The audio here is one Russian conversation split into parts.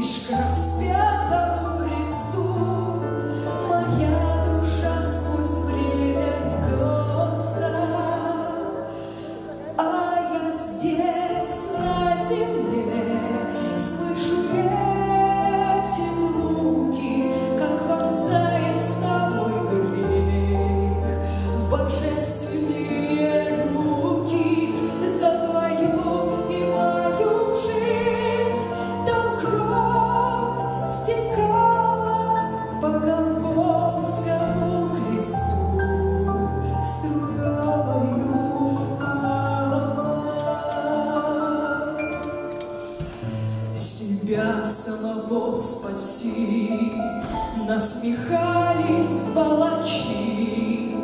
лишь к распятому Христу моя душа сквозь время рвется, а я здесь на земле слышу эти звуки, как вонзается мой грех в божественные руки. За твою и мою жизнь там кровь стекала по Голгофскому кресту струёю. Себя самого спаси, насмехались палачи.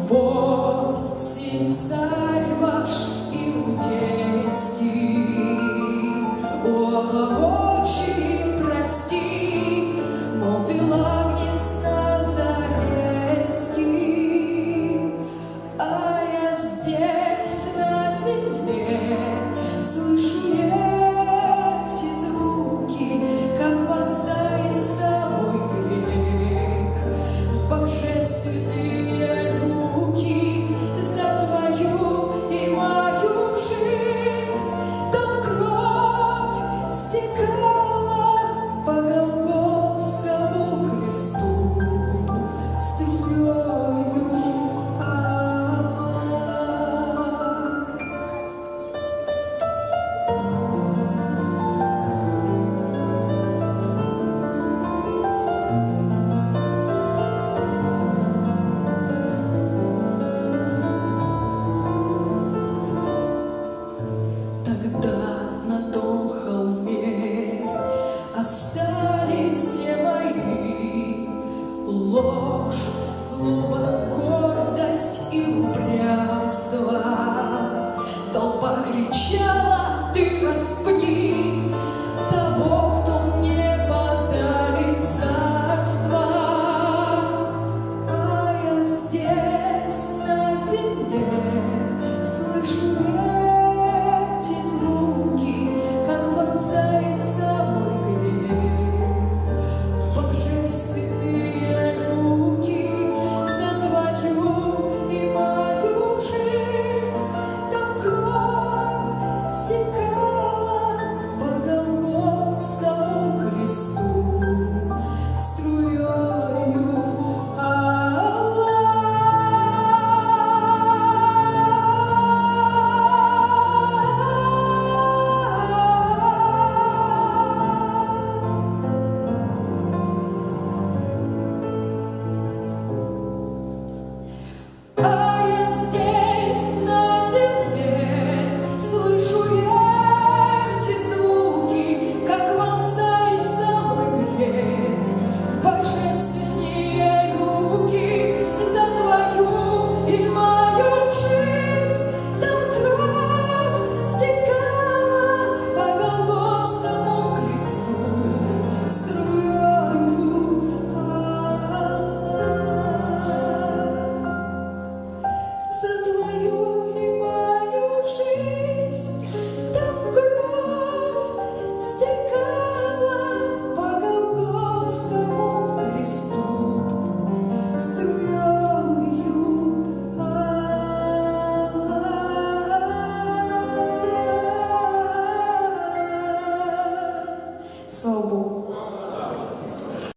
Вот сей царь ваш иудейский, о, отче, прости, молвил агнец назарейский. А я здесь на земле слышу эти звуки, как вонзается мой грех в божественные руки. За твою и мою жизнь там кровь стекала по Голгофскому кресту струёю. Тогда на том холме остались все мои ложь, злоба, гордость и упрямство. Толпа кричала: ты распни того, кто мне подарит царство. А я здесь на земле слышу эти звуки, как вонзается мой грех в божественные руки. За твою и мою жизнь там кровь стекала по Голгофскому кресту струёю. А я здесь на земле слышу эти звуки, как вонзается мой грех в божественные руки. За твою и мою жизнь там кровь стекала по Голгофскому кресту струёю. За